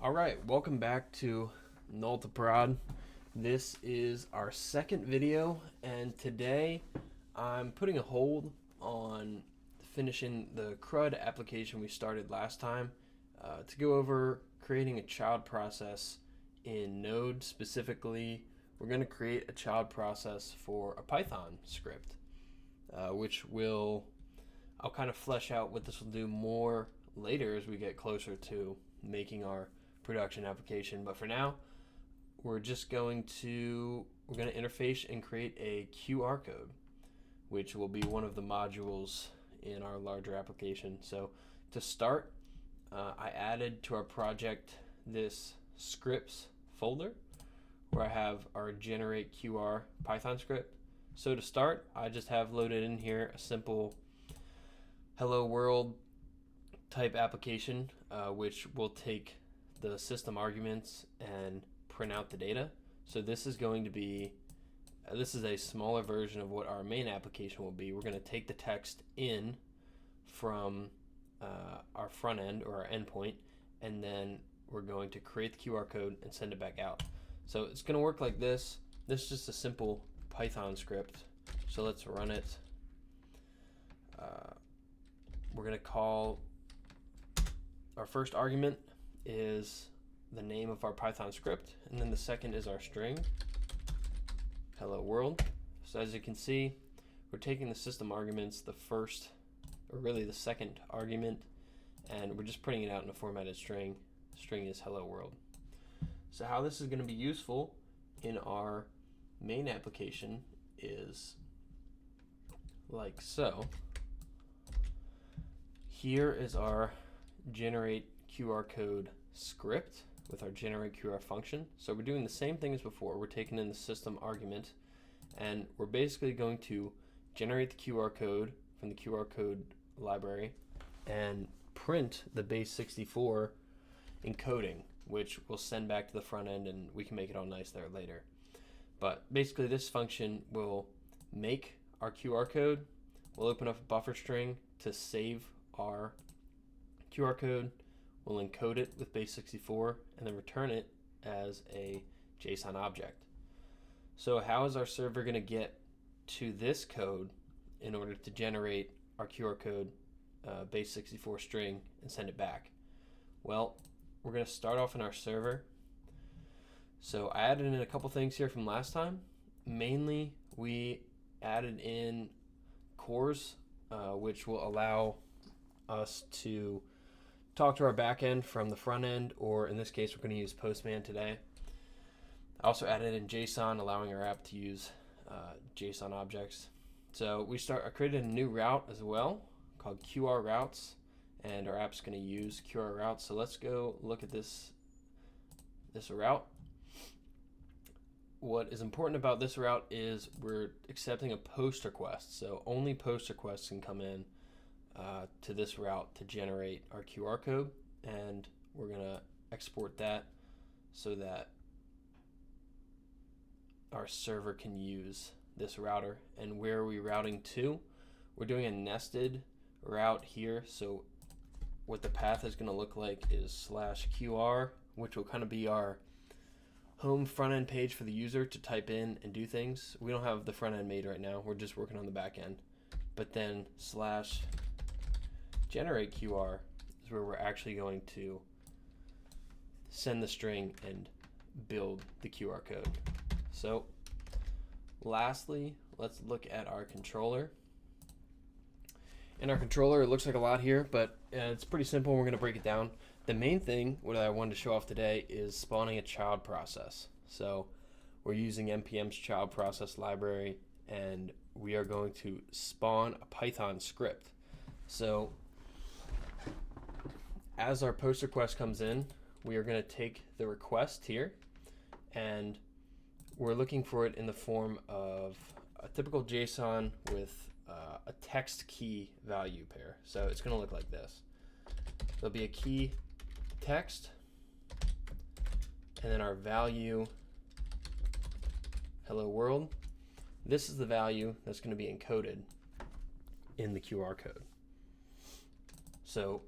All right, welcome back to nullToProd. This is our second video, and today I'm putting a hold on finishing the CRUD application we started last time to go over creating a child process in Node. Specifically, we're going to create a child process for a Python script, which I'll kind of flesh out what this will do more later as we get closer to making our production application. But for now, we're going to interface and create a QR code, which will be one of the modules in our larger application. So to start, I added to our project this scripts folder where I have our generate QR Python script. So to start, I just have loaded in here a simple hello world type application, which will take the system arguments and print out the data. So this is going to be, this is a smaller version of what our main application will be. We're going to take the text in from our front end or our endpoint, and then we're going to create the QR code and send it back out. So it's going to work like this. This is just a simple Python script. So let's run it. We're going to call, our first argument is the name of our Python script, and then the second is our string, hello world. So as you can see, we're taking the system arguments, the first, or really the second argument, and we're just printing it out in a formatted string. String is hello world. So how this is going to be useful in our main application is like so. Here is our generate QR code script with our generate QR function. So we're doing the same thing as before. We're taking in the system argument, and we're basically going to generate the QR code from the QR code library and print the base64 encoding, which we'll send back to the front end, and we can make it all nice there later. But basically this function will make our QR code. We'll open up a buffer string to save our QR code. We'll encode it with base64 and then return it as a JSON object. So how is our server going to get to this code in order to generate our QR code base64 string and send it back? Well, we're going to start off in our server. So I added in a couple things here from last time. Mainly, we added in cores, which will allow us to talk to our backend from the front end, or in this case, we're going to use Postman today. I also added in JSON, allowing our app to use JSON objects. So I created a new route as well called QR routes, and our app's going to use QR routes. So let's go look at this route. What is important about this route is we're accepting a post request. So only post requests can come in to this route to generate our QR code, and we're going to export that so that our server can use this router. And where are we routing to? We're doing a nested route here. So what the path is going to look like is /QR, which will kind of be our home front end page for the user to type in and do things. We don't have the front end made right now. We're just working on the back end. But then /generate QR is where we're actually going to send the string and build the QR code. So lastly, let's look at our controller. In our controller, it looks like a lot here, but it's pretty simple. We're going to break it down. The main thing what I wanted to show off today is spawning a child process. So we're using npm's child process library, and we are going to spawn a Python script. So as our post request comes in, we are going to take the request here, and we're looking for it in the form of a typical JSON with a text key value pair. So it's going to look like this. There'll be a key text, and then our value hello world. This is the value that's going to be encoded in the QR code. So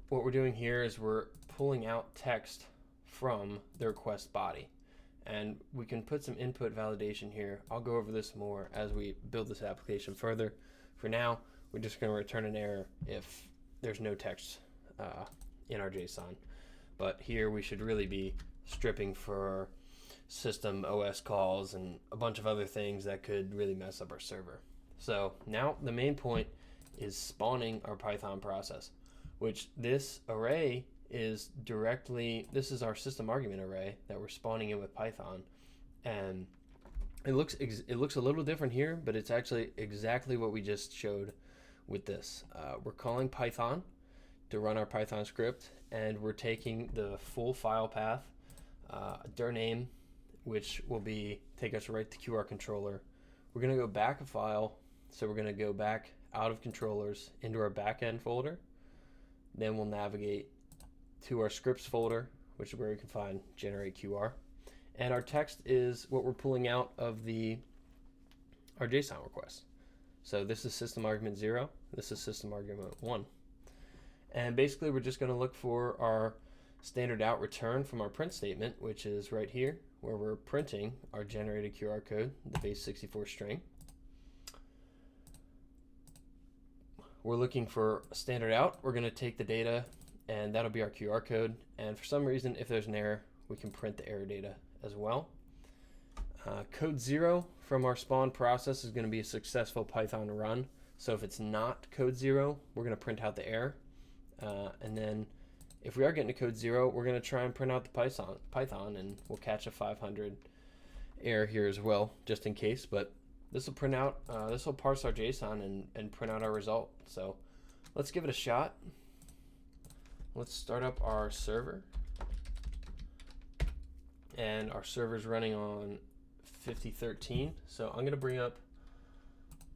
what we're doing here is we're pulling out text from the request body. And we can put some input validation here. I'll go over this more as we build this application further. For now, we're just going to return an error if there's no text in our JSON. But here we should really be stripping for system OS calls and a bunch of other things that could really mess up our server. So now the main point is spawning our Python process, which this array is directly, this is our system argument array that we're spawning in with Python. And it looks a little different here, but it's actually exactly what we just showed with this. We're calling Python to run our Python script, and we're taking the full file path, dir name, which will be take us right to QR controller. We're going to go back a file, so we're going to go back out of controllers into our backend folder. Then we'll navigate to our scripts folder, which is where we can find generate QR. And our text is what we're pulling out of our JSON request. So this is system argument 0, this is system argument 1. And basically we're just going to look for our standard out return from our print statement, which is right here, where we're printing our generated QR code, the base 64 string. We're looking for standard out. We're going to take the data, and that'll be our QR code. And for some reason, if there's an error, we can print the error data as well. Code 0 from our spawn process is going to be a successful Python run. So if it's not code 0, we're going to print out the error. And then if we are getting to code 0, we're going to try and print out the Python, and we'll catch a 500 error here as well, just in case. But this will print out, this will parse our JSON and print out our result. So let's give it a shot. Let's start up our server. And our server's running on 5013. So I'm going to bring up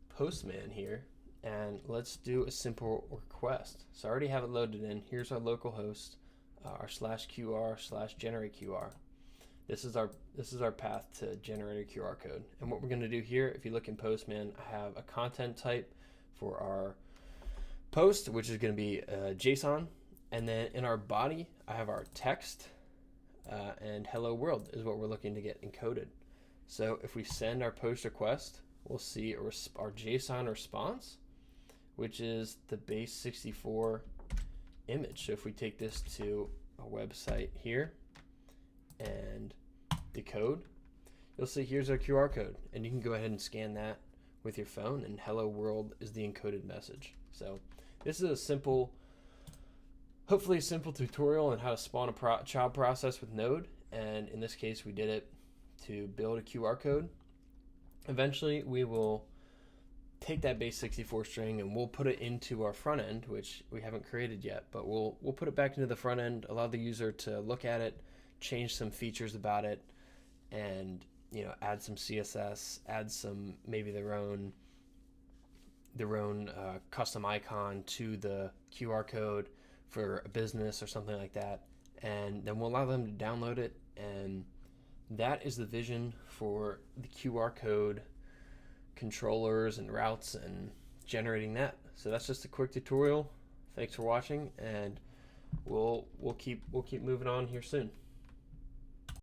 Postman here, and let's do a simple request. So I already have it loaded in. Here's our local host, our /QR/generate QR. This is our path to generate a QR code. And what we're going to do here, if you look in Postman, I have a content type for our post, which is going to be JSON. And then in our body, I have our text, and hello world is what we're looking to get encoded. So if we send our post request, we'll see our JSON response, which is the base 64 image. So if we take this to a website here and decode, you'll see here's our QR code, and you can go ahead and scan that with your phone, and hello world is the encoded message. So this is a simple, hopefully a simple tutorial on how to spawn a child process with Node, and in this case we did it to build a QR code. Eventually we will take that base 64 string and we'll put it into our front end, which we haven't created yet, but we'll put it back into the front end, allow the user to look at it, change some features about it, and add some CSS, add some maybe their own custom icon to the QR code for a business or something like that, and then we'll allow them to download it. And that is the vision for the QR code controllers and routes and generating that. So that's just a quick tutorial. Thanks for watching, and we'll keep moving on here soon.